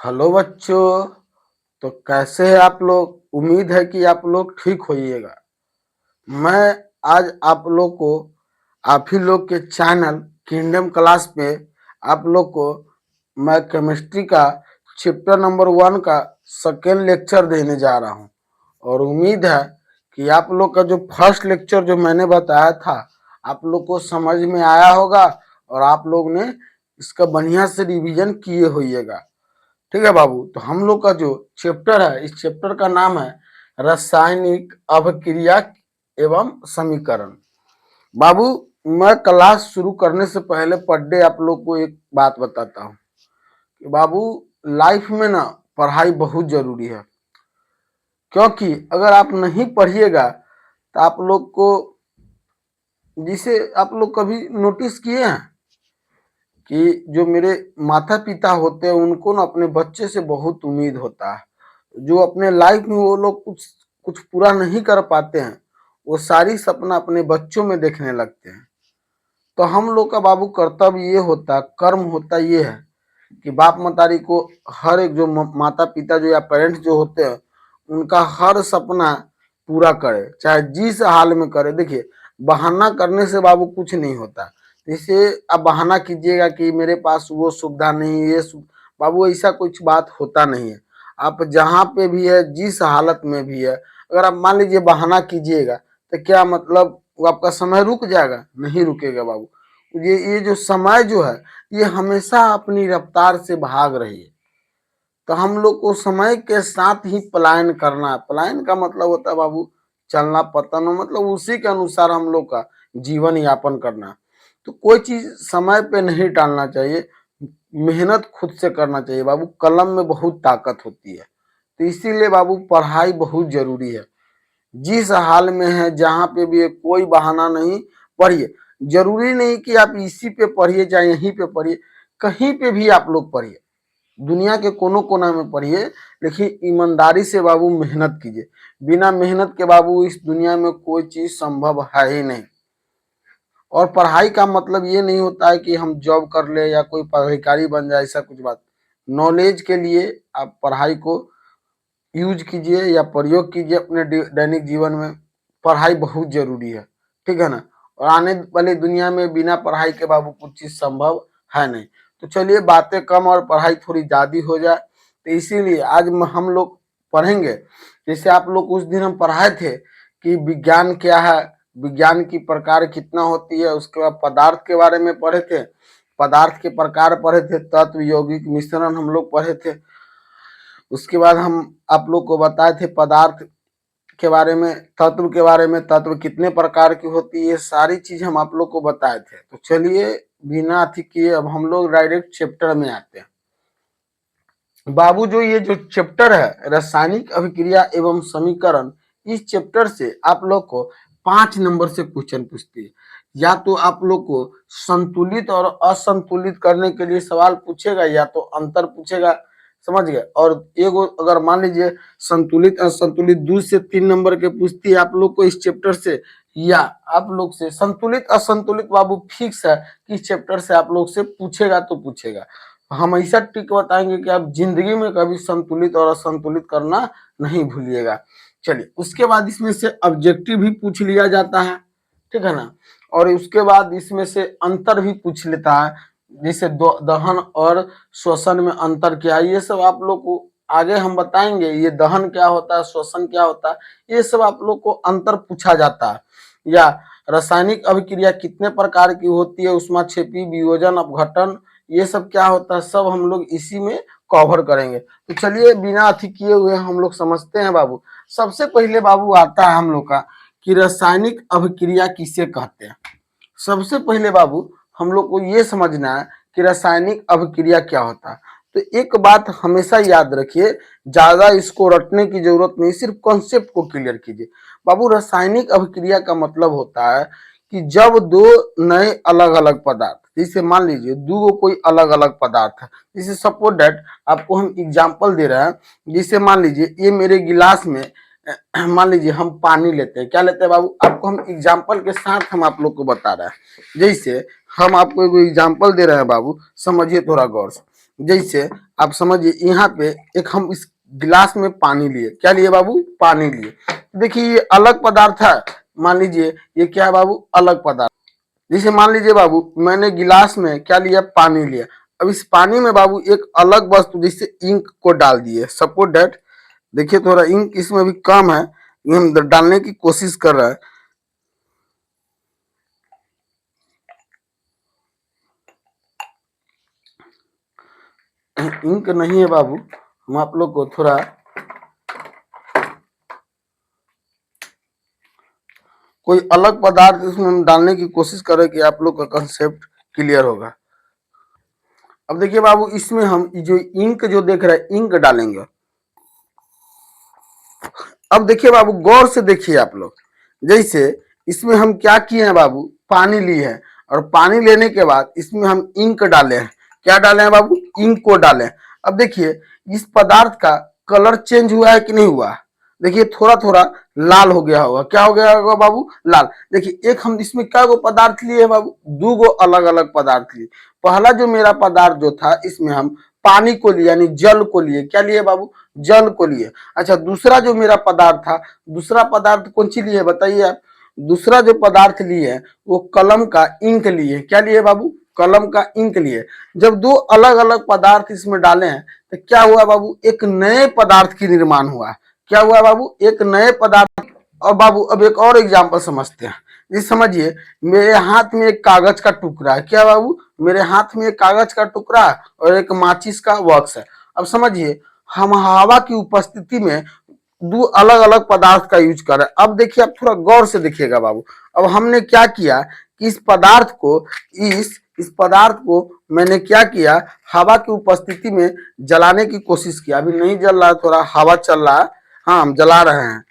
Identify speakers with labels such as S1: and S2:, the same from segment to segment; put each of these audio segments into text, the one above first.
S1: Hello बच्चों। तो कैसे हैं आप लोग? उम्मीद है कि आप लोग ठीक होइएगा। मैं आज आप लोग को आप ही लोग के चैनल किंगडम क्लास पे आप लोग को मैं केमिस्ट्री का चैप्टर नंबर 1 का सेकेंड लेक्चर देने जा रहा हूँ। और उम्मीद है कि आप लोग का जो फर्स्ट लेक्चर जो मैंने बताया था आप लोग को समझ में आया होगा और आप लोग ने इसका बढ़िया से रिवीजन किए होइएगा। ठीक है बाबू। तो हम लोग का जो चैप्टर है इस चैप्टर का नाम है रासायनिक अभिक्रिया एवं समीकरण। बाबू, मैं क्लास शुरू करने से पहले पर डे आप लोग को एक बात बताता हूँ कि बाबू, लाइफ में ना पढ़ाई बहुत जरूरी है। क्योंकि अगर आप नहीं पढ़िएगा तो आप लोग को, जिसे आप लोग कभी नोटिस किए हैं कि जो मेरे माता पिता होते हैं उनको ना अपने बच्चे से बहुत उम्मीद होता है। जो अपने लाइफ में वो लोग कुछ कुछ पूरा नहीं कर पाते हैं, वो सारी सपना अपने बच्चों में देखने लगते हैं। तो हम लोग का बाबू कर्तव्य ये होता, कर्म होता ये है कि बाप मतारी को हर एक जो माता पिता जो या पेरेंट्स जो होते हैं उनका हर सपना पूरा करे, चाहे जिस हाल में करे। देखिए, बहाना करने से बाबू कुछ नहीं होता। जैसे आप बहाना कीजिएगा कि मेरे पास वो सुविधा नहीं, बाबू ऐसा कुछ बात होता नहीं है। आप जहाँ पे भी है, जिस हालत में भी है, अगर आप मान लीजिए बहाना कीजिएगा तो क्या मतलब वो आपका समय रुक जाएगा? नहीं रुकेगा बाबू। ये जो समय जो है ये हमेशा अपनी रफ्तार से भाग रही है। तो हम लोग को समय के साथ ही पलायन करना है। पलायन का मतलब होता है बाबू चलना, पतन, मतलब उसी के अनुसार हम लोग का जीवन यापन करना। तो कोई चीज समय पे नहीं टालना चाहिए, मेहनत खुद से करना चाहिए बाबू। कलम में बहुत ताकत होती है। तो इसीलिए बाबू पढ़ाई बहुत जरूरी है। जिस हाल में है, जहाँ पे भी है, कोई बहाना नहीं, पढ़िए। जरूरी नहीं कि आप इसी पे पढ़िए चाहे यहीं पे पढ़िए, कहीं पे भी आप लोग पढ़िए, दुनिया के कोनो कोना में पढ़िए, लेकिन ईमानदारी से बाबू मेहनत कीजिए। बिना मेहनत के बाबू इस दुनिया में कोई चीज संभव है ही नहीं। और पढ़ाई का मतलब ये नहीं होता है कि हम जॉब कर ले या कोई पदाधिकारी बन जाए, ऐसा कुछ बात। नॉलेज के लिए आप पढ़ाई को यूज कीजिए या प्रयोग कीजिए अपने दैनिक जीवन में। पढ़ाई बहुत जरूरी है, ठीक है ना। और आने वाली दुनिया में बिना पढ़ाई के बाबू कुछ चीज संभव है नहीं। तो चलिए, बातें कम और पढ़ाई थोड़ी ज्यादा हो जाए, तो इसीलिए आज हम लोग पढ़ेंगे। जैसे आप लोग उस दिन हम पढ़ाए थे कि विज्ञान क्या है, विज्ञान की प्रकार कितना होती है, उसके बाद पदार्थ के बारे में पढ़े थे, पदार्थ के प्रकार पढ़े थे, तत्व यौगिक मिश्रण हम लोग पढ़े थे। उसके बाद हम आप लोग को बताए थे पदार्थ के बारे में, तत्व के बारे में, तत्व कितने प्रकार की होती है, ये सारी चीज हम आप लोग को बताए थे। तो चलिए, बिना अथी किए अब हम लोग डायरेक्ट चैप्टर में आते हैं। बाबू, जो ये जो चैप्टर है रासायनिक अभिक्रिया एवं समीकरण, इस चैप्टर से आप लोग को 5 नंबर से क्वेश्चन पूछती है। या तो आप लोग को संतुलित और असंतुलित करने के लिए सवाल पूछेगा, या तो अंतर पूछेगा, समझ गए। और एक अगर मान लीजिए संतुलित असंतुलित 2 से 3 नंबर के पूछती है आप लोग को इस चैप्टर से, या आप लोग से संतुलित असंतुलित बाबू फिक्स है कि इस चैप्टर से आप लोग से पूछेगा तो पूछेगा। हम ऐसा ट्रिक बताएंगे कि आप जिंदगी में कभी संतुलित और असंतुलित करना नहीं भूलिएगा। चलिए, उसके बाद इसमें से ऑब्जेक्टिव भी पूछ लिया जाता है, ठीक है ना। और उसके बाद इसमें से अंतर भी पूछ लेता है, जैसे दहन और श्वसन में अंतर क्या है, ये सब आप लोग को आगे हम बताएंगे। ये दहन क्या होता है, श्वसन क्या होता है, ये सब आप लोग को अंतर पूछा जाता है। या रासायनिक अभिक्रिया कितने प्रकार की होती है, ऊष्माक्षेपी, वियोजन, अपघटन, ये सब क्या होता है, सब हम लोग इसी में कवर करेंगे। तो चलिए, बिना अथी किए हुए हम लोग समझते हैं बाबू। सबसे पहले बाबू आता है हम लोग का कि रासायनिक अभिक्रिया किसे कहते हैं। सबसे पहले बाबू हम लोग को ये समझना है कि रासायनिक अभिक्रिया क्या होता है। तो एक बात हमेशा याद रखिए, ज्यादा इसको रटने की जरूरत नहीं, सिर्फ कॉन्सेप्ट को क्लियर कीजिए। बाबू, रासायनिक अभिक्रिया का मतलब होता है कि जब दो नए अलग अलग पदार्थ, जैसे मान लीजिए दो कोई अलग अलग पदार्थ है, जैसे सपोज दैट आपको हम एग्जांपल दे रहे हैं। जैसे मान लीजिए ये मेरे गिलास में मान लीजिए हम पानी लेते हैं, क्या लेते हैं बाबू, आपको हम एग्जांपल के साथ हम आप लोग को बता रहे हैं। जैसे हम आपको एक एग्जांपल दे रहे हैं बाबू, समझिए थोड़ा गौर से। जैसे आप समझिए यहाँ पे एक हम इस गिलास में पानी लिए, क्या लिए बाबू, पानी लिए। देखिए ये अलग पदार्थ है, मान लीजिए ये क्या है बाबू, अलग पदार्थ। जैसे मान लीजिए बाबू मैंने गिलास में क्या लिया, पानी लिया। अब इस पानी में बाबू एक अलग वस्तु जैसे इंक को डाल दिए, सपोज डेट। देखिए थोड़ा इंक इसमें भी कम है, ये हम डालने की कोशिश कर रहे हैं। इंक नहीं है बाबू, हम आप लोग को थोड़ा कोई अलग पदार्थ इसमें हम डालने की कोशिश करें कि आप लोग का कंसेप्ट क्लियर होगा। अब देखिए बाबू इसमें हम जो इंक जो देख रहे हैं, इंक डालेंगे। अब देखिए बाबू गौर से देखिए आप लोग, जैसे इसमें हम क्या किए हैं बाबू, पानी लिए हैं, और पानी लेने के बाद इसमें हम इंक डाले हैं। क्या डाले हैं बाबू, इंक को डाले हैं। अब देखिए इस पदार्थ का कलर चेंज हुआ है कि नहीं हुआ, देखिए थोड़ा थोड़ा लाल हो गया होगा। क्या हो गया होगा बाबू, लाल। देखिए एक हम इसमें क्या गो पदार्थ लिए बाबू, दो गो अलग अलग पदार्थ लिए। पहला जो मेरा पदार्थ जो था इसमें हम पानी को लिए यानी जल को लिए, क्या लिए बाबू, जल को लिए। अच्छा दूसरा जो मेरा पदार्थ था, दूसरा पदार्थ कौन सी लिए बताइए आप, दूसरा जो पदार्थ लिए वो कलम का इंक लिए। क्या लिए बाबू, कलम का इंक लिए। जब दो अलग अलग पदार्थ इसमें डाले हैं तो क्या हुआ बाबू, एक नए पदार्थ की निर्माण हुआ। क्या हुआ बाबू, एक नए पदार्थ। और बाबू अब एक और एग्जाम्पल समझते हैं। ये समझिए मेरे हाथ में एक कागज का टुकड़ा है। क्या बाबू, मेरे हाथ में एक कागज का टुकड़ा है और एक माचिस का बॉक्स है। अब समझिए हम हवा की उपस्थिति में दो अलग अलग पदार्थ का यूज कर रहे हैं। अब देखिए आप थोड़ा गौर से देखिएगा बाबू। अब हमने क्या किया कि इस पदार्थ को इस पदार्थ को मैंने क्या किया, हवा की उपस्थिति में जलाने की कोशिश किया। अभी नहीं जल रहा, थोड़ा हवा चल रहा है। हाँ हम जला रहे हैं।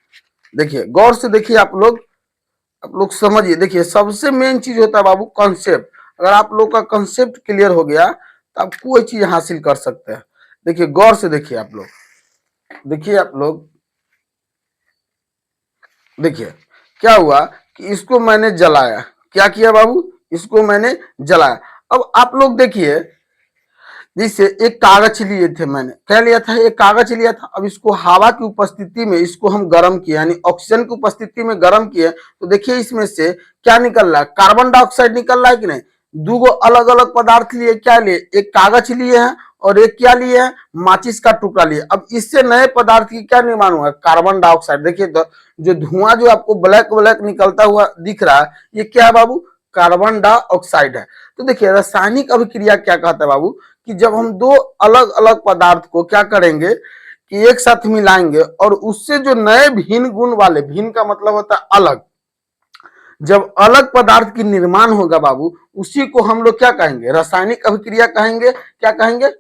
S1: देखिए गौर से देखिए आप लोग समझिए। देखिए सबसे मेन चीज होता है बाबू कॉन्सेप्ट। अगर आप लोग का कॉन्सेप्ट क्लियर हो गया तो आप कोई चीज हासिल कर सकते हैं। देखिए गौर से देखिए आप लोग, देखिए आप लोग देखिए क्या हुआ कि इसको मैंने जलाया। क्या किया बाबू, इसको मैंने जलाया। अब आप लोग देखिए जैसे एक कागज लिए थे, मैंने क्या लिया था, एक कागज लिया था। अब इसको हवा की उपस्थिति में इसको हम गर्म किए यानी ऑक्सीजन की उपस्थिति में गर्म किए तो देखिए इसमें से क्या निकल रहा है, कार्बन डाइऑक्साइड निकल रहा है कि नहीं। दो गो अलग अलग पदार्थ लिए, क्या लिए, एक कागज लिए हैं और एक क्या लिए हैं, माचिस का टुकड़ा लिए। अब इससे नए पदार्थ की क्या निर्माण हुआ, कार्बन डाइऑक्साइड। देखिए तो जो धुआं जो आपको ब्लैक ब्लैक निकलता हुआ दिख रहा है, ये क्या है बाबू, कार्बन डाइऑक्साइड है। तो देखिए रासायनिक अभिक्रिया क्या कहता है बाबू, कि जब हम दो अलग अलग पदार्थ को क्या करेंगे कि एक साथ मिलाएंगे और उससे जो नए भिन्न गुण वाले, भिन्न का मतलब होता है अलग, जब अलग पदार्थ की निर्माण होगा बाबू, उसी को हम लोग क्या कहेंगे, रासायनिक अभिक्रिया कहेंगे। क्या कहेंगे,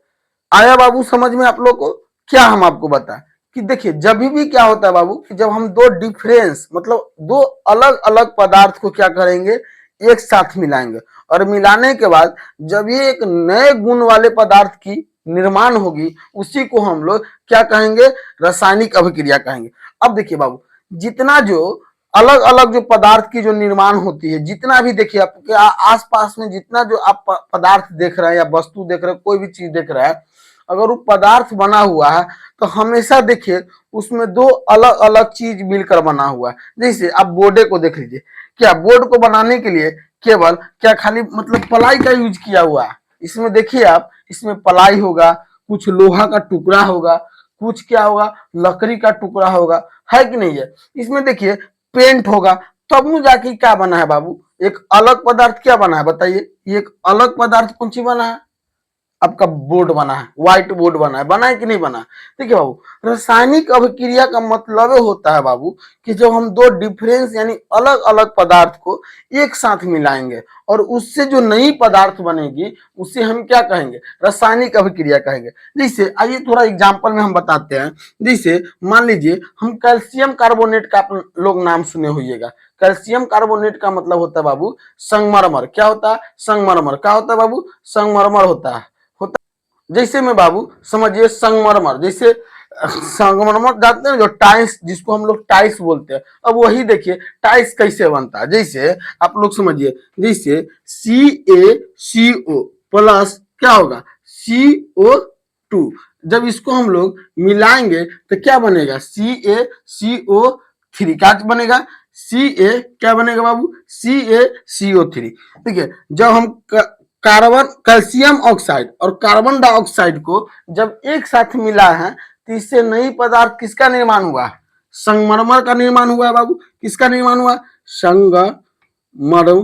S1: आया बाबू समझ में आप लोग को। क्या हम आपको बताएं कि देखिए जब भी क्या होता है बाबू कि जब हम दो डिफरेंस मतलब दो अलग अलग पदार्थ को क्या करेंगे, एक साथ मिलाएंगे और मिलाने के बाद जब ये एक नए गुण वाले पदार्थ की निर्माण होगी, उसी को हम लोग क्या कहेंगे, रासायनिक अभिक्रिया कहेंगे। अब देखिए बाबू जितना जो अलग अलग जो पदार्थ की जो निर्माण होती है, जितना भी देखिए आपके आसपास में जितना जो आप पदार्थ देख रहे हैं या वस्तु देख रहे हैं, कोई भी चीज देख रहे हैं, अगर वो पदार्थ बना हुआ है तो हमेशा देखिए उसमें दो अलग अलग चीज मिलकर बना हुआ है। जैसे आप बोर्डे को देख लीजिए, क्या बोर्ड को बनाने के लिए केवल क्या खाली मतलब पलाई का यूज किया हुआ है, इसमें देखिए आप, इसमें पलाई होगा, कुछ लोहा का टुकड़ा होगा, कुछ क्या होगा, लकड़ी का टुकड़ा होगा, है कि नहीं है। इसमें देखिए पेंट होगा, तब न जाके क्या बना है बाबू, एक अलग पदार्थ क्या बना है बताइए, ये एक अलग पदार्थ कौन सी बना है, आपका बोर्ड बना है, व्हाइट बोर्ड बना है कि नहीं बना। देखिए बाबू रासायनिक अभिक्रिया का मतलब होता है बाबू कि जब हम दो डिफरेंस यानी अलग अलग पदार्थ को एक साथ मिलाएंगे और उससे जो नई पदार्थ बनेगी उसे हम क्या कहेंगे, रासायनिक अभिक्रिया कहेंगे। जैसे आइए थोड़ा एग्जाम्पल में हम बताते हैं। जैसे मान लीजिए हम कैल्शियम कार्बोनेट का आप लोग नाम सुने होइएगा। कैल्शियम कार्बोनेट का मतलब होता है बाबू संगमरमर। क्या होता है, संगमरमर। क्या होता है बाबू, संगमरमर होता है। जैसे में बाबू समझिए संगमरमर, जैसे संगमरमर जानते हैं जो टाइल्स, जिसको हम लोग टाइल्स बोलते हैं। अब वही देखिए टाइल्स कैसे बनता है। जैसे आप लोग समझिए, जैसे CaCO प्लस क्या होगा, CO2। जब इसको हम लोग मिलाएंगे तो क्या बनेगा, CaCO3। क्या बनेगा, क्या बनेगा बाबू, CaCO3। ठीक है, जब हम कार्बन कैल्शियम ऑक्साइड और कार्बन डाइऑक्साइड को जब एक साथ मिला है तो इससे नई पदार्थ किसका निर्माण हुआ, संगमरमर का निर्माण हुआ है बाबू। किसका निर्माण हुआ, संगमरमर।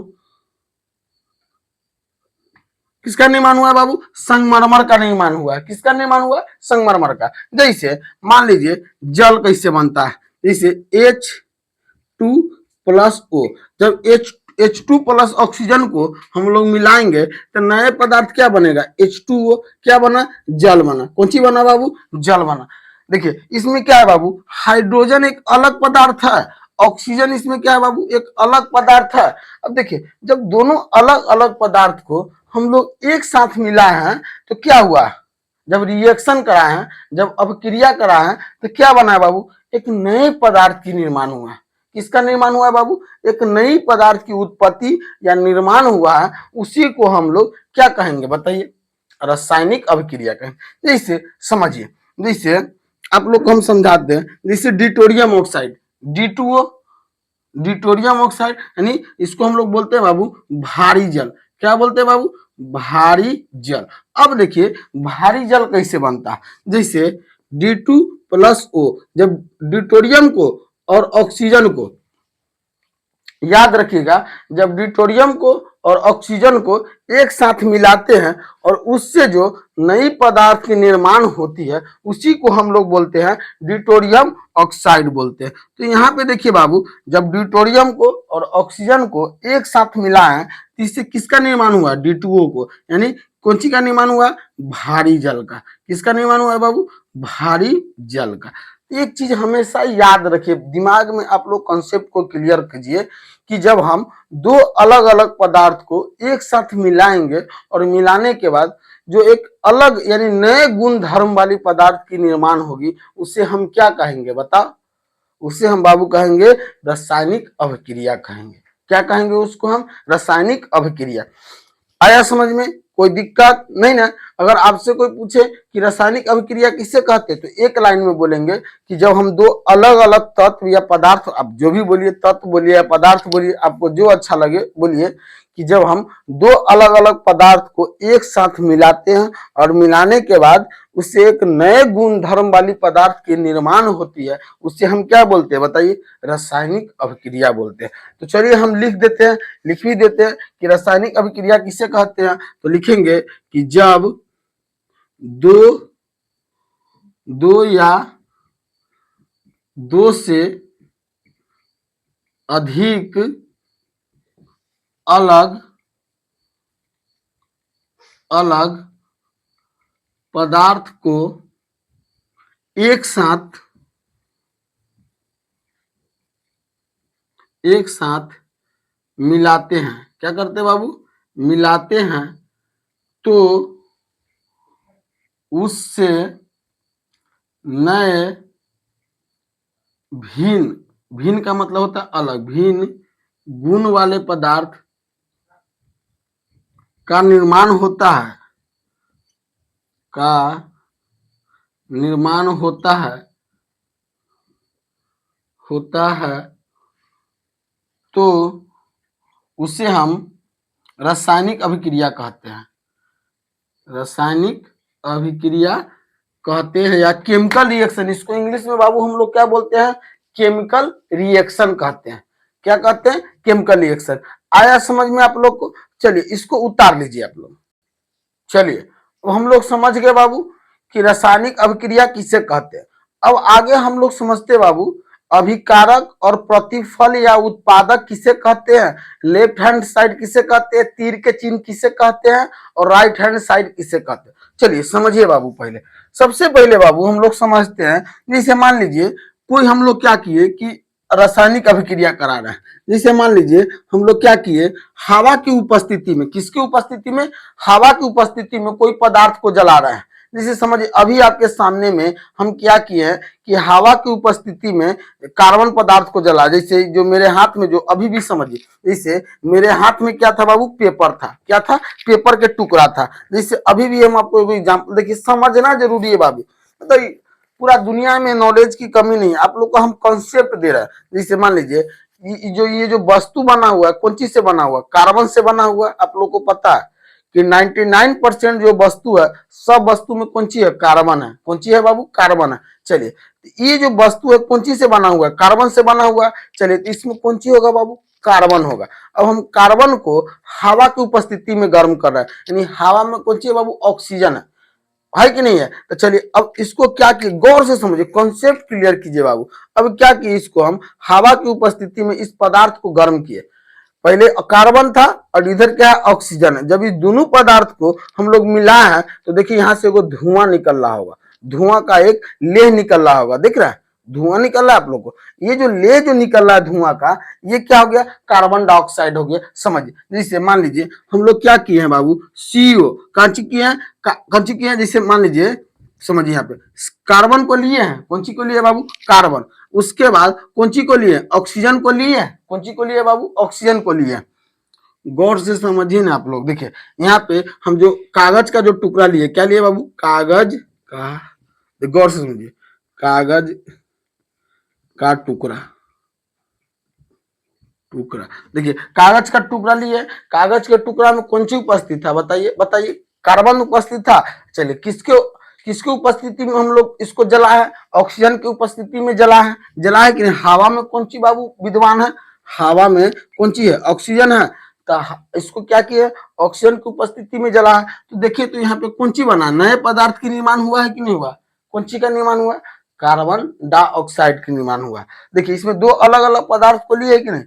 S1: किसका निर्माण हुआ बाबू, संगमरमर का निर्माण हुआ। किसका निर्माण हुआ, संगमरमर का। जैसे मान लीजिए जल कैसे बनता है, जैसे H2+O। जब H2+ ऑक्सीजन को हम लोग मिलाएंगे तो नए पदार्थ क्या बनेगा, H2O। क्या बना, जल बना। कौन सी बना बाबू, जल बना। देखिए इसमें क्या है बाबू, हाइड्रोजन एक अलग पदार्थ है, ऑक्सीजन इसमें क्या है बाबू, एक अलग पदार्थ है। अब देखिए जब दोनों अलग अलग पदार्थ को हम लोग एक साथ मिला है तो क्या हुआ, जब रिएक्शन करा है, जब अपक्रिया करा है तो क्या बना है बाबू, एक नए पदार्थ की निर्माण हुआ है। किसका निर्माण हुआ है बाबू, एक नई पदार्थ की उत्पत्ति या निर्माण हुआ है। उसी को हम लोग क्या कहेंगे बताइए, रासायनिक अभिक्रिया कहेंगे। जैसे समझिए, जैसे आप लोग को हम समझाते हैं, जैसे डिटोरियम ऑक्साइड D2O, डिटोरियम ऑक्साइड यानी इसको हम लोग बोलते हैं बाबू भारी जल। क्या बोलते हैं बाबू, भारी जल। अब देखिए भारी जल कैसे बनता है, जैसे D2+O। जब डिटोरियम को और ऑक्सीजन को, याद रखिएगा, जब डिटोरियम को और ऑक्सीजन को एक साथ मिलाते हैं और उससे जो नई पदार्थ की निर्माण होती है उसी को हम लोग बोलते हैं डिटोरियम ऑक्साइड बोलते हैं। तो यहाँ पे देखिए बाबू, जब डिटोरियम को और ऑक्सीजन को एक साथ मिला है तो इससे किसका निर्माण हुआ, D2O को, यानी कौन सी का निर्माण हुआ, भारी जल का। किसका निर्माण हुआ है बाबू, भारी जल का। एक चीज हमेशा याद रखिए, दिमाग में आप लोग कॉन्सेप्ट को क्लियर कीजिए कि जब हम दो अलग अलग पदार्थ को एक साथ मिलाएंगे और मिलाने के बाद जो एक अलग यानी नए गुण धर्म वाली पदार्थ की निर्माण होगी उसे हम क्या कहेंगे बताओ, उसे हम बाबू कहेंगे रासायनिक अभिक्रिया कहेंगे। क्या कहेंगे उसको हम, रासायनिक अभिक्रिया। आया समझ में, कोई दिक्कत नहीं ना। अगर आपसे कोई पूछे कि रासायनिक अभिक्रिया किससे कहते हैं तो एक लाइन में बोलेंगे कि जब हम दो अलग अलग तत्व या पदार्थ, आप जो भी बोलिए, तत्व बोलिए या पदार्थ बोलिए, आपको जो अच्छा लगे बोलिए, कि जब हम दो अलग अलग पदार्थ को एक साथ मिलाते हैं और मिलाने के बाद उससे एक नए गुण धर्म वाली पदार्थ की निर्माण होती है उससे हम क्या बोलते हैं बताइए, रासायनिक अभिक्रिया बोलते हैं। तो चलिए हम लिख देते हैं, लिख भी देते हैं कि रासायनिक अभिक्रिया किसे कहते हैं। तो लिखेंगे कि जब दो या दो से अधिक अलग अलग पदार्थ को एक साथ मिलाते हैं, क्या करते हैं बाबू, मिलाते हैं, तो उससे नए भिन्न, भिन्न का मतलब होता है अलग, भिन्न गुण वाले पदार्थ का निर्माण होता है, का निर्माण होता है तो उसे हम रासायनिक अभिक्रिया कहते हैं, रासायनिक अभिक्रिया कहते हैं या केमिकल रिएक्शन। इसको इंग्लिश में बाबू हम लोग क्या बोलते हैं, केमिकल रिएक्शन कहते हैं। क्या कहते हैं, केमिकल रिएक्शन। आया समझ में आप लोग को। चलिए इसको उतार लीजिए आप लोग। चलिए अब हम लोग समझ गए बाबू कि रासायनिक अभिक्रिया किसे कहते हैं। अब आगे हम लोग समझते बाबू अभिकारक और प्रतिफल या उत्पादक किसे कहते हैं, लेफ्ट हैंड साइड किसे कहते हैं, तीर के चिन्ह किसे कहते हैं और राइट हैंड साइड किसे कहते हैं। चलिए समझिए बाबू, पहले सबसे पहले बाबू हम लोग समझते हैं, जैसे मान लीजिए कोई हम लोग क्या किए कि रासायनिक अभिक्रिया करा रहे हैं। जैसे मान लीजिए हम लोग क्या किए, हवा की उपस्थिति में, किसकी उपस्थिति में, हवा की उपस्थिति में कोई पदार्थ को जला रहे हैं। जैसे समझिए अभी आपके सामने में हम क्या किए हैं कि हवा की उपस्थिति में कार्बन पदार्थ को जला, जैसे जो मेरे हाथ में जो अभी भी समझिए, जैसे मेरे हाथ में क्या था बाबू, पेपर था, क्या था, पेपर के टुकड़ा था। जैसे अभी भी हम आपको एग्जाम्पल देखिए, समझना जरूरी है बाबू, मतलब पूरा दुनिया में नॉलेज की कमी नहीं है, आप लोग को हम कॉन्सेप्ट दे रहे हैं। जैसे मान लीजिए ये जो वस्तु बना हुआ है कौन चीज से बना हुआ, कार्बन से बना हुआ है। आप लोग को पता है कि 99% जो वस्तु है, सब वस्तु में कौन सी है, कार्बन है। कौन सी है बाबू, कार्बन है। चलिए ये जो वस्तु है कौन चीज से बना हुआ है, कार्बन से बना हुआ है। चलिए तो इसमें कौन सी होगा बाबू, कार्बन होगा। अब हम कार्बन को हवा की उपस्थिति में गर्म कर रहे हैं, यानी हवा में कौन सी है बाबू, ऑक्सीजन है कि नहीं है। तो चलिए अब इसको क्या किए, गौर से समझिए, कॉन्सेप्ट क्लियर कीजिए बाबू। अब क्या किए, इसको हम हवा की उपस्थिति में इस पदार्थ को गर्म किए। पहले कार्बन था और इधर क्या है, ऑक्सीजन है। जब इस दोनों पदार्थ को हम लोग मिला है तो देखिए यहां से वो धुआं निकल रहा होगा, धुआं का एक लेह निकल रहा होगा, दिख रहा है, धुआं निकल रहा है आप लोग को। ये जो लेह जो निकल रहा है धुआं का, ये क्या हो गया, कार्बन डाइऑक्साइड हो गया। समझिए जैसे मान लीजिए हम लोग क्या किए हैं बाबू, सीओ कांची किए हैं, कांची किए हैं। जैसे मान लीजिए समझिए यहाँ पे कार्बन को लिए हैं, कौन सी को लिए बाबू, कार्बन। उसके बाद कौन सी को लिए, ऑक्सीजन को लिए, कौन सी को लिए बाबू, ऑक्सीजन को लिए। गौर से समझिए ना आप लोग, देखिए यहाँ पे हम जो कागज का जो टुकड़ा लिए, क्या लिए बाबू, कागज का, गौर से समझिए, कागज का टुकड़ा, टुकड़ा देखिए कागज का टुकड़ा लिए, कागज के टुकड़ा में कौन सी उपस्थित था, बताइए बताइए, कार्बन उपस्थित था। चलिए किसके किसकी उपस्थिति में हम लोग इसको जला है, ऑक्सीजन की उपस्थिति में जला है, जला है कि नहीं। हवा में कौन सी बाबू विद्यमान है, हवा में कौन सी है, ऑक्सीजन है। तो इसको क्या किया, ऑक्सीजन की उपस्थिति में जला है। तो देखिए तो यहाँ पे कौन सी बना, नए पदार्थ की निर्माण हुआ है कि नहीं हुआ, कौन सी का निर्माण हुआ, कार्बन डाइऑक्साइड का निर्माण हुआ। देखिए इसमें दो अलग अलग पदार्थ को लिए कि नहीं,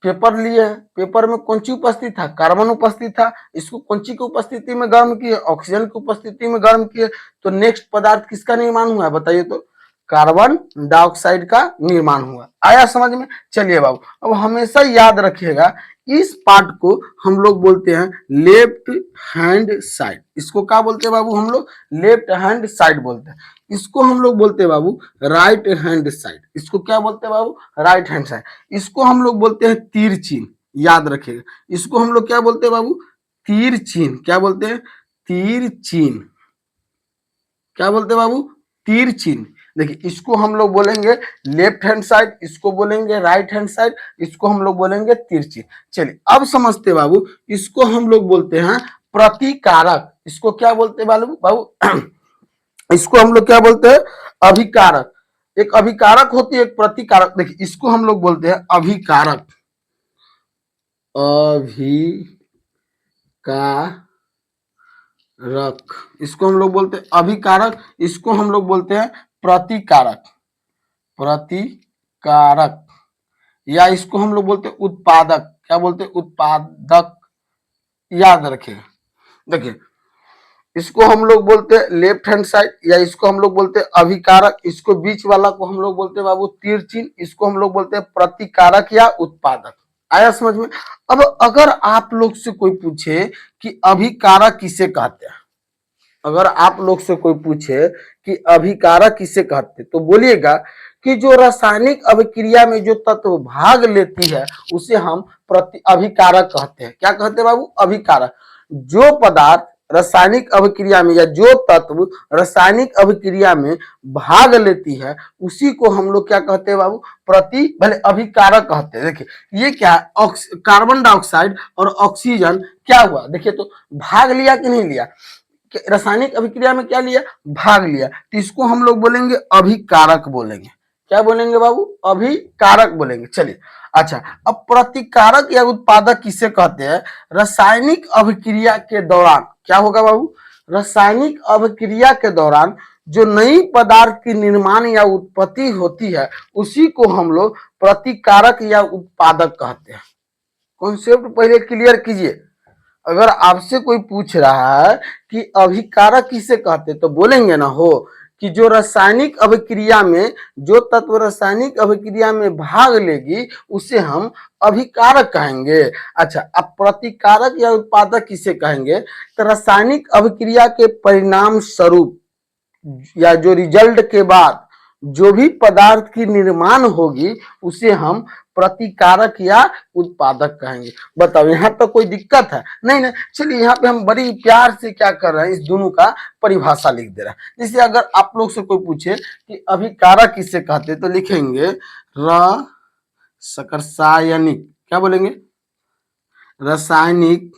S1: पेपर लिए, पेपर में कौन सी उपस्थित था, कार्बन उपस्थित था। इसको कौन सी की उपस्थिति में गर्म किए, ऑक्सीजन की उपस्थिति में गर्म किए। तो नेक्स्ट पदार्थ किसका निर्माण हुआ है बताइए, तो कार्बन डाइऑक्साइड का निर्माण हुआ। आया समझ में। चलिए बाबू अब हमेशा याद रखिएगा, इस पार्ट को हम लोग बोलते हैं लेफ्ट हैंड साइड। इसको क्या बोलते हैं बाबू, हम लोग लेफ्ट हैंड साइड बोलते हैं। इसको हम लोग बोलते हैं बाबू राइट हैंड साइड। इसको क्या बोलते हैं बाबू, राइट हैंड साइड। इसको हम लोग बोलते हैं तीर चिन्ह, याद रखिएगा। इसको हम लोग क्या बोलते हैं बाबू, तीर चिन्ह। क्या बोलते हैं, तीर चिन्ह। क्या बोलते हैं बाबू, तीर चिन्ह। देखिए इसको हम लोग बोलेंगे लेफ्ट हैंड साइड, इसको बोलेंगे राइट हैंड साइड, इसको हम लोग बोलेंगे तीर चिन्ह। चलिए अब समझते बाबू, इसको हम लोग बोलते हैं प्रतिकारक। इसको क्या बोलते हैं बाबू, बाबू इसको हम लोग क्या बोलते हैं, अभिकारक। एक अभिकारक होती है, एक प्रतिकारक। देखिए इसको हम लोग बोलते हैं अभिकारक, अभिकारक। इसको हम लोग बोलते हैं अभिकारक, इसको हम लोग बोलते हैं प्रतिकारक, प्रतिकारक। या इसको हम लोग बोलते हैं उत्पादक। क्या बोलते हैं, उत्पादक। याद रखिएगा। देखिए इसको हम लोग बोलते हैं लेफ्ट हैंड साइड, या इसको हम लोग बोलते हैं अभिकारक। इसको बीच वाला को हम लोग बोलते हैं बाबू तीर चिन्ह। इसको हम लोग बोलते हैं प्रतिकारक या उत्पादक। आया समझ में। अब अगर आप लोग से कोई पूछे कि अभिकारक किसे कहते हैं, अगर आप लोग से कोई पूछे कि अभिकारक किसे कहते, तो बोलिएगा कि जो रासायनिक अभिक्रिया में जो तत्व भाग लेती है उसे हम प्रति अभिकारक कहते हैं। क्या कहते हैं बाबू, अभिकारक। जो पदार्थ रासायनिक अभिक्रिया में, या जो तत्व रासायनिक अभिक्रिया में भाग लेती है उसी को हम लोग क्या कहते हैं बाबू, प्रति भले अभिकारक कहते हैं। देखिए ये क्या है, कार्बन डाइऑक्साइड और ऑक्सीजन क्या हुआ, देखिए तो भाग लिया कि नहीं लिया, रासायनिक अभिक्रिया में क्या लिया, भाग लिया। तो इसको हम लोग बोलेंगे अभिकारक बोलेंगे। क्या बोलेंगे बाबू, अभिकारक बोलेंगे। चलिए अच्छा, अब प्रतिकारक या उत्पादक किसे कहते हैं, रासायनिक अभिक्रिया के दौरान क्या होगा बाबू, रासायनिक अभिक्रिया के दौरान जो नई पदार्थ की निर्माण या उत्पत्ति होती है उसी को हम लोग प्रतिकारक या उत्पादक कहते हैं। कॉन्सेप्ट पहले क्लियर कीजिए। अगर आपसे कोई पूछ रहा है कि अभिकारक किसे कहते, तो बोलेंगे ना हो कि जो रासायनिक अभिक्रिया में, जो तत्व रासायनिक अभिक्रिया में भाग लेगी उसे हम अभिकारक कहेंगे। अच्छा, अब प्रतिकारक या उत्पादक किसे कहेंगे? तो रासायनिक अभिक्रिया के परिणाम स्वरूप या जो रिजल्ट के बाद जो भी पदार्थ की निर्माण होगी उसे हम प्रतिकारक या उत्पादक कहेंगे। बताओ, यहाँ तो कोई दिक्कत है नहीं ना? चलिए, यहाँ पे हम बड़ी प्यार से क्या कर रहे हैं, इस दोनों का परिभाषा लिख दे रहे हैं। जैसे अगर आप लोग से कोई पूछे कि अभिकारक किसे कहते, तो लिखेंगे रासायनिक, क्या बोलेंगे? रासायनिक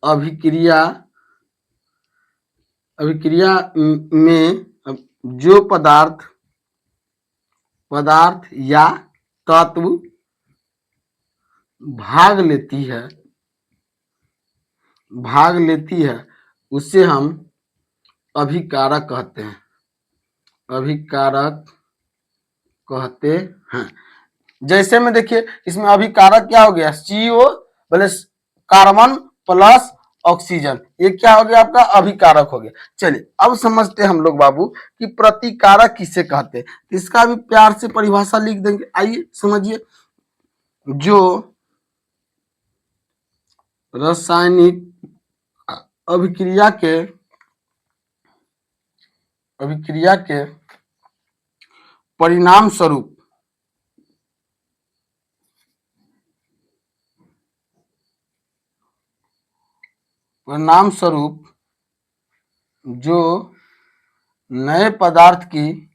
S1: अभिक्रिया, अभिक्रिया में जो पदार्थ या तत्व भाग लेती है उसे हम अभिकारक कहते हैं, अभिकारक कहते हैं। जैसे में देखिए, इसमें अभिकारक क्या हो गया? CO plus carbon plus oxygen, ये क्या हो गया? आपका अभिकारक हो गया। चलिए, अब समझते हैं हम लोग बाबू कि प्रतिकारक किसे कहते हैं। इसका भी प्यार से परिभाषा लिख देंगे। आइए समझिए, जो रासायनिक अभिक्रिया के परिणाम स्वरूप जो नए पदार्थ की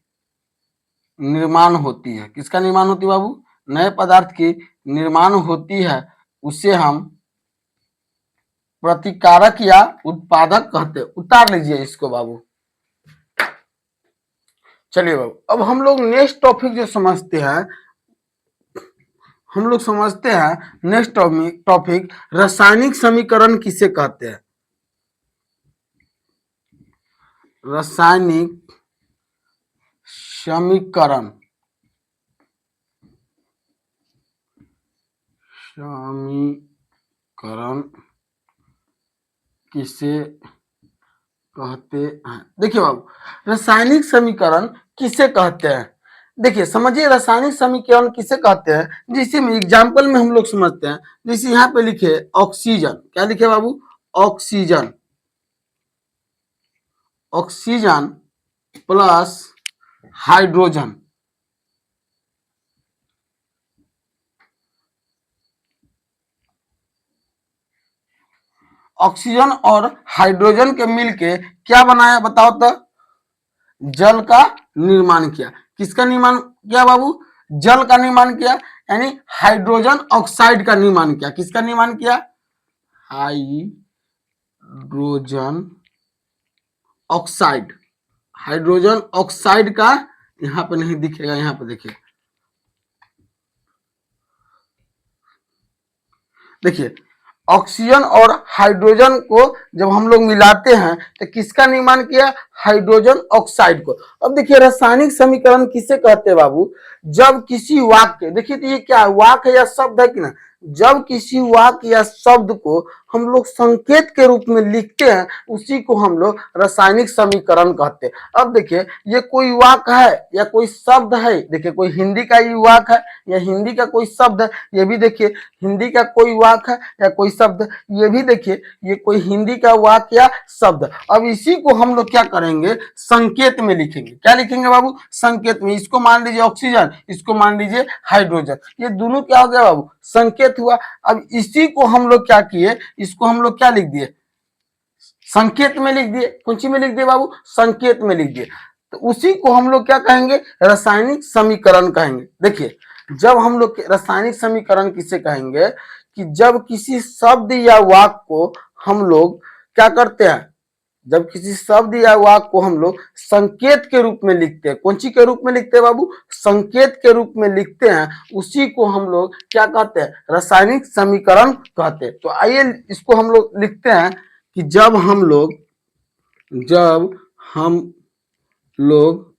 S1: निर्माण होती है, किसका निर्माण होती है बाबू? नए पदार्थ की निर्माण होती है, उसे हम प्रतिकारक या उत्पादक कहते हैं। उतार लीजिए इसको बाबू। चलिए बाबू, अब हम लोग नेक्स्ट टॉपिक जो समझते हैं, नेक्स्ट टॉपिक रासायनिक समीकरण किसे कहते हैं? रासायनिक समीकरण किसे कहते हैं? देखिए बाबू, रासायनिक समीकरण किसे कहते हैं? देखिए समझिए, रासायनिक समीकरण किसे कहते हैं, जिसे में एग्जाम्पल में हम लोग समझते हैं। जैसे यहाँ पे लिखे ऑक्सीजन, क्या लिखे बाबू? Oxygen, oxygen plus hydrogen, oxygen और हाइड्रोजन के मिलके क्या बनाया बताओ तो? जल का निर्माण किया। किसका निर्माण किया बाबू? जल का निर्माण किया, यानी हाइड्रोजन ऑक्साइड का निर्माण किया। किसका निर्माण किया? हाइड्रोजन ऑक्साइड, हाइड्रोजन ऑक्साइड का। यहां पे नहीं दिखेगा, यहां पे देखिए, देखिए ऑक्सीजन और हाइड्रोजन को जब हम लोग मिलाते हैं तो किसका निर्माण किया? हाइड्रोजन ऑक्साइड को। अब देखिए, रासायनिक समीकरण किसे कहते हैं बाबू? जब किसी वाक्य, देखिए तो ये क्या है, वाक्य या शब्द है कि ना? जब किसी वाक्य या शब्द को हम लोग संकेत के रूप में लिखते हैं, उसी को हम लोग रासायनिक समीकरण कहते हैं। अब देखिए, ये कोई वाक्य है या कोई शब्द है? देखिए, कोई हिंदी का ही वाक्य है या हिंदी का कोई शब्द है? ये भी देखिए, हिंदी का कोई वाक्य है या कोई शब्द? ये भी देखिए, ये कोई हिंदी का वाक्य या शब्द। अब इसी को हम लोग क्या करेंगे? संकेत में लिखेंगे। क्या लिखेंगे बाबू? संकेत में। इसको मान लीजिए ऑक्सीजन, इसको मान लीजिए हाइड्रोजन, ये दोनों क्या हो गया बाबू? संकेत हुआ। अब इसी को हम लोग क्या किए? इसको हम लोग क्या लिख दिए? संकेत में लिख दिए। कौन सी में लिख दिए बाबू? संकेत में लिख दिए। तो उसी को हम लोग क्या कहेंगे? रासायनिक समीकरण कहेंगे। देखिए, जब हम लोग रासायनिक समीकरण किसे कहेंगे? कि जब किसी शब्द या वाक्य को हम लोग क्या करते हैं? जब किसी शब्द या वाक्य को हम लोग संकेत के रूप में लिखते हैं। कौन सी के रूप में लिखते हैं बाबू? संकेत के रूप में लिखते हैं, उसी को हम लोग क्या कहते हैं? रासायनिक समीकरण कहते हैं। तो आइए इसको हम लोग लिखते हैं कि जब हम लोग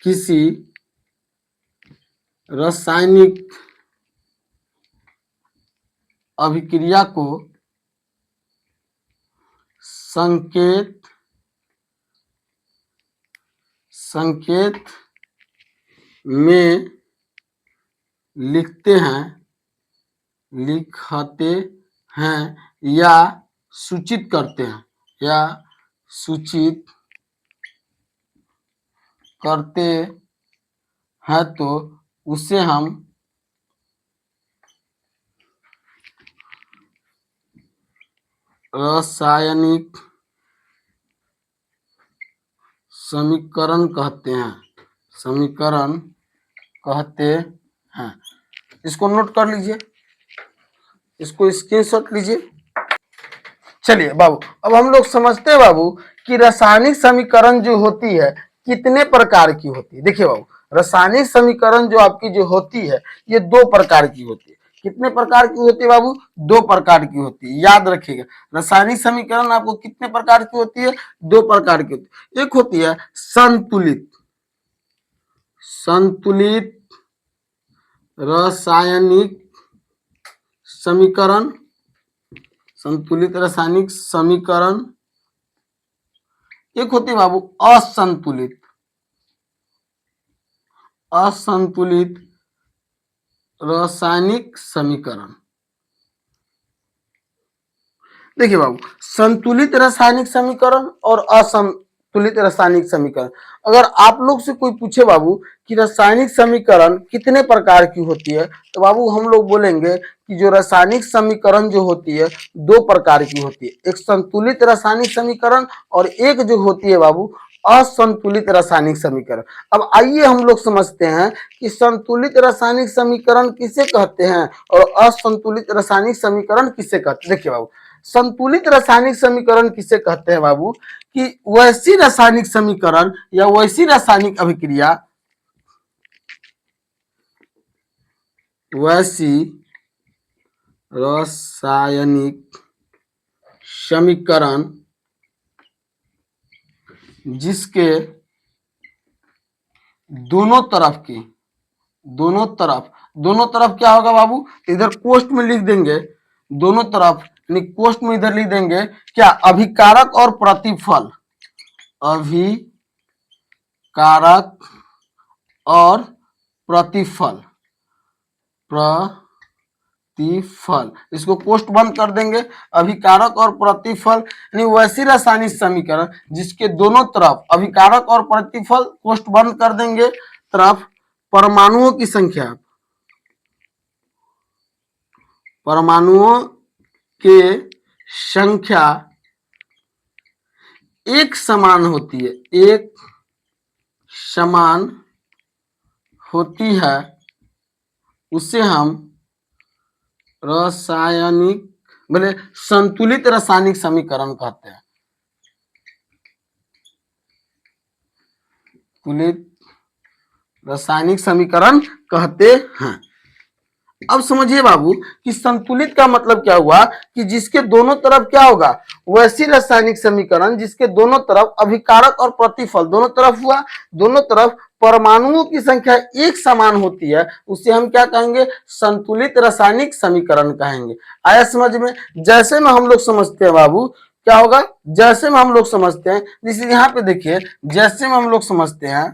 S1: किसी रासायनिक अभिक्रिया को संकेत संकेत में लिखते हैं या सूचित करते हैं तो उसे हम रासायनिक समीकरण कहते हैं। इसको नोट कर लीजिए, इसको स्क्रीनशॉट लीजिए। चलिए बाबू, अब हम लोग समझते हैं बाबू कि रासायनिक समीकरण जो होती है कितने प्रकार की होती है। देखिए बाबू, रासायनिक समीकरण जो आपकी जो होती है ये दो प्रकार की होती है। कितने प्रकार की होती है बाबू? दो प्रकार की होती है, याद रखिएगा। रासायनिक समीकरण आपको कितने प्रकार की होती है? दो प्रकार की होती है। एक होती है संतुलित रासायनिक समीकरण, एक होती है बाबू असंतुलित रासायनिक समीकरण। देखिए बाबू, संतुलित रासायनिक समीकरण और असंतुलित रासायनिक समीकरण, अगर आप लोग से कोई पूछे बाबू कि रासायनिक समीकरण कितने प्रकार की होती है, तो बाबू हम लोग बोलेंगे कि जो रासायनिक समीकरण जो होती है दो प्रकार की होती है। एक संतुलित रासायनिक समीकरण और एक जो होती है बाबू असंतुलित रासायनिक समीकरण। अब आइए हम लोग समझते हैं कि संतुलित रासायनिक समीकरण किसे कहते हैं और असंतुलित रासायनिक समीकरण किसे कहते हैं। देखिए बाबू, संतुलित रासायनिक समीकरण किसे कहते हैं बाबू? कि वैसी रासायनिक समीकरण या वैसी रासायनिक अभिक्रिया, वैसी रासायनिक समीकरण जिसके दोनों तरफ क्या होगा बाबू? इधर कोष्ठ में लिख देंगे दोनों तरफ, कोष्ठ में इधर लिख देंगे क्या? अभिकारक और प्रतिफल, अभिकारक और प्रतिफल, इसको कोष्ठ बंद कर देंगे। अभिकारक और प्रतिफल यानी वैसी रासायनिक समीकरण जिसके दोनों तरफ अभिकारक और प्रतिफल, कोष्ठ बंद कर देंगे, तरफ परमाणुओं की संख्या, परमाणुओं के संख्या एक समान होती है, उसे हम संतुलित रासायनिक समीकरण कहते हैं। संतुलित रासायनिक समीकरण कहते हैं। अब समझिए बाबू कि संतुलित का मतलब क्या हुआ? कि जिसके दोनों तरफ क्या होगा? वैसी रासायनिक समीकरण जिसके दोनों तरफ अभिकारक और प्रतिफल दोनों तरफ हुआ, दोनों तरफ परमाणुओं की संख्या एक समान होती है, उसे हम क्या कहेंगे? संतुलित रासायनिक समीकरण कहेंगे। आया समझ में? जैसे में हम लोग समझते हैं बाबू क्या होगा? जैसे में हम लोग समझते हैं, जैसे यहाँ पे देखिए, जैसे में हम लोग समझते हैं,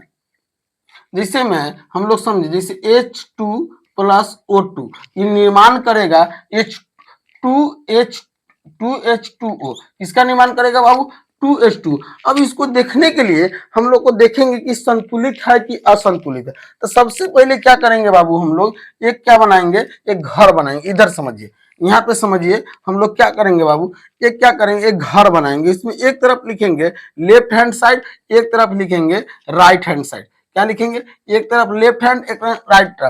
S1: जिसे में हम लोग समझे जैसे H2 प्लस O2 ये निर्माण करेगा H2H2O, इसका निर्माण करेगा बाबू 2H2। अब इसको देखने के लिए हम लोग को देखेंगे कि संतुलित है कि असंतुलित है। तो सबसे पहले क्या करेंगे बाबू? हम लोग एक क्या बनाएंगे? एक घर बनाएंगे। इधर समझिए, यहाँ पे समझिए, हम लोग क्या करेंगे बाबू? एक क्या करेंगे? एक घर बनाएंगे। इसमें एक तरफ लिखेंगे लेफ्ट हैंड साइड, एक तरफ लिखेंगे राइट हैंड साइड। क्या लिखेंगे? एक तरफ लेफ्ट हैंड, एक तरफ राइट।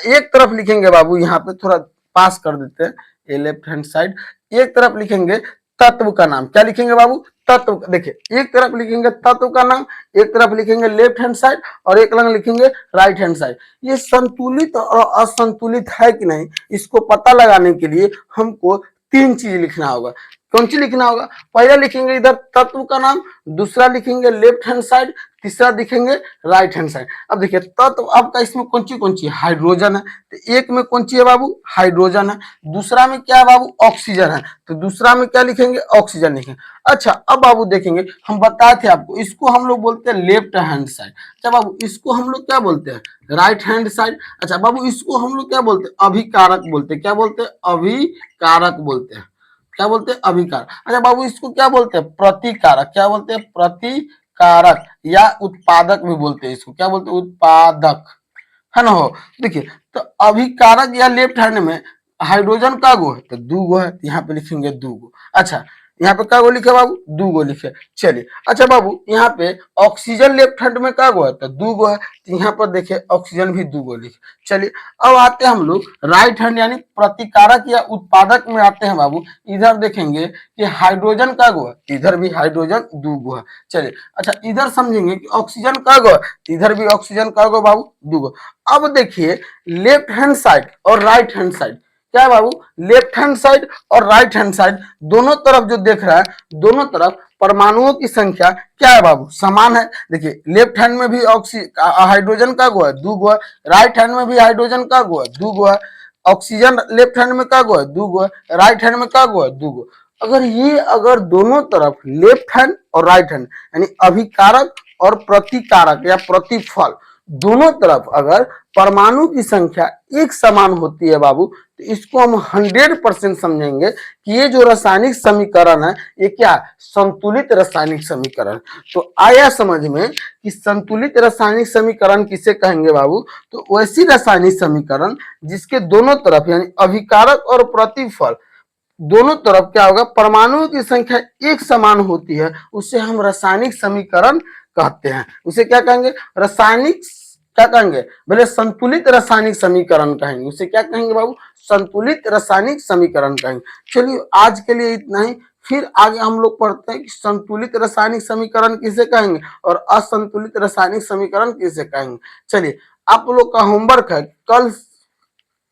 S1: एक तरफ लिखेंगे बाबू, यहाँ पे थोड़ा पास कर देते हैं, ये लेफ्ट हैंड साइड। एक तरफ लिखेंगे तत्व का नाम। क्या लिखेंगे बाबू? तत्व। देखिए, एक तरफ लिखेंगे तत्व का नाम, एक तरफ लिखेंगे लेफ्ट हैंड साइड और एक तरफ लिखेंगे राइट हैंड साइड। ये संतुलित और असंतुलित है कि नहीं, इसको पता लगाने के लिए हमको तीन चीज लिखना होगा। कौन सी लिखना होगा? पहला लिखेंगे इधर तत्व का नाम, दूसरा लिखेंगे लेफ्ट हैंड साइड, तीसरा लिखेंगे राइट हैंड साइड। अब देखिए तत्व आपका इसमें कौन सी हाइड्रोजन है, तो एक में कौन सी है बाबू? हाइड्रोजन है। दूसरा में क्या है बाबू? ऑक्सीजन है, तो दूसरा में क्या लिखेंगे? ऑक्सीजन लिखेंगे। अच्छा अब बाबू देखेंगे, हम बताए थे आपको, इसको हम लोग बोलते हैं लेफ्ट हैंड साइड। अच्छा बाबू इसको हम लोग क्या बोलते हैं? Right hand side. अच्छा बाबू इसको हम लोग क्या बोलते हैं? अभिकारक बोलते हैं। क्या बोलते हैं? अभिकारक बोलते हैं। क्या बोलते हैं? अभिकारक। अच्छा बाबू इसको क्या बोलते हैं? प्रतिकारक। क्या बोलते हैं? प्रतिकारक या उत्पादक भी बोलते हैं इसको। क्या बोलते हैं? उत्पादक, है ना हो। देखिए तो अभिकारक या लेफ्ट हैंड में हाइड्रोजन का गो है? तो दू गो है, यहाँ पे लिखेंगे दू गो। अच्छा यहाँ पे क्या गो लिखे बाबू? दू गो लिखे। चलिए अच्छा बाबू यहाँ पे ऑक्सीजन लेफ्ट हैंड में क्या गो है? तो दू गो है, तो यहाँ पर देखिए ऑक्सीजन भी दू गो लिखे। चलिए अब आते हैं हम लोग राइट हैंड यानी प्रतिकारक या उत्पादक में आते हैं बाबू। इधर देखेंगे कि हाइड्रोजन का गो है, इधर भी हाइड्रोजन दू गो है। चलिए अच्छा इधर समझेंगे कि ऑक्सीजन का गो है, इधर भी ऑक्सीजन का गो बाबू दू गो। अब देखिए लेफ्ट हैंड साइड और राइट हैंड साइड, क्या है बाबू? लेफ्ट हैंड साइड और राइट हैंड साइड दोनों तरफ जो देख रहा है, दोनों तरफ परमाणुओं की संख्या क्या है बाबू? समान है। देखिए लेफ्ट हैंड में भी हाइड्रोजन का गो है दू गो है, राइट हैंड में भी हाइड्रोजन का गो है दू गो है, ऑक्सीजन लेफ्ट हैंड में का गो है दू गो है, राइट हैंड में का गो है दू गो। अगर दोनों तरफ लेफ्ट हैंड और राइट हैंड यानी अभिकारक और प्रतिकारक या प्रतिफल दोनों तरफ अगर परमाणु की संख्या एक समान होती है बाबू, तो इसको हम 100% समझेंगे कि ये जो रासायनिक समीकरण है ये क्या है? संतुलित रासायनिक समीकरण। तो आया समझ में कि संतुलित रासायनिक समीकरण किसे कहेंगे बाबू? तो वैसी रासायनिक समीकरण जिसके दोनों तरफ यानी अभिकारक और प्रतिफल दोनों तरफ क्या होगा? परमाणुओं की संख्या एक समान होती है, उसे हम रासायनिक समीकरण कहते हैं। उसे क्या कहेंगे? रासायनिक, क्या कहेंगे? भले संतुलित रासायनिक समीकरण कहेंगे। उसे क्या कहेंगे बाबू? संतुलित रासायनिक समीकरण कहेंगे। चलिए आज के लिए इतना ही, फिर आगे हम लोग पढ़ते हैं कि संतुलित रासायनिक समीकरण किसे कहेंगे और असंतुलित रासायनिक समीकरण किसे कहेंगे। चलिए आप लोग का होमवर्क है, कल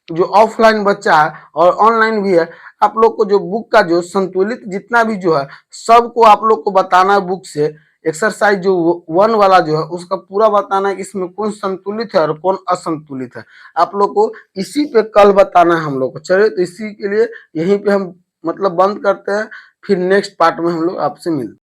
S1: जो ऑफलाइन बच्चा है और ऑनलाइन भी है, आप लोग को जो बुक का जो संतुलित जितना भी जो है सबको आप लोग को बताना है बुक से। एक्सरसाइज जो 1 वाला जो है उसका पूरा बताना है कि इसमें कौन संतुलित है और कौन असंतुलित है। आप लोग को इसी पे कल बताना है हम लोग को। चलिए तो इसी के लिए यहीं पे हम मतलब बंद करते हैं, फिर नेक्स्ट पार्ट में हम लोग आपसे मिलते हैं।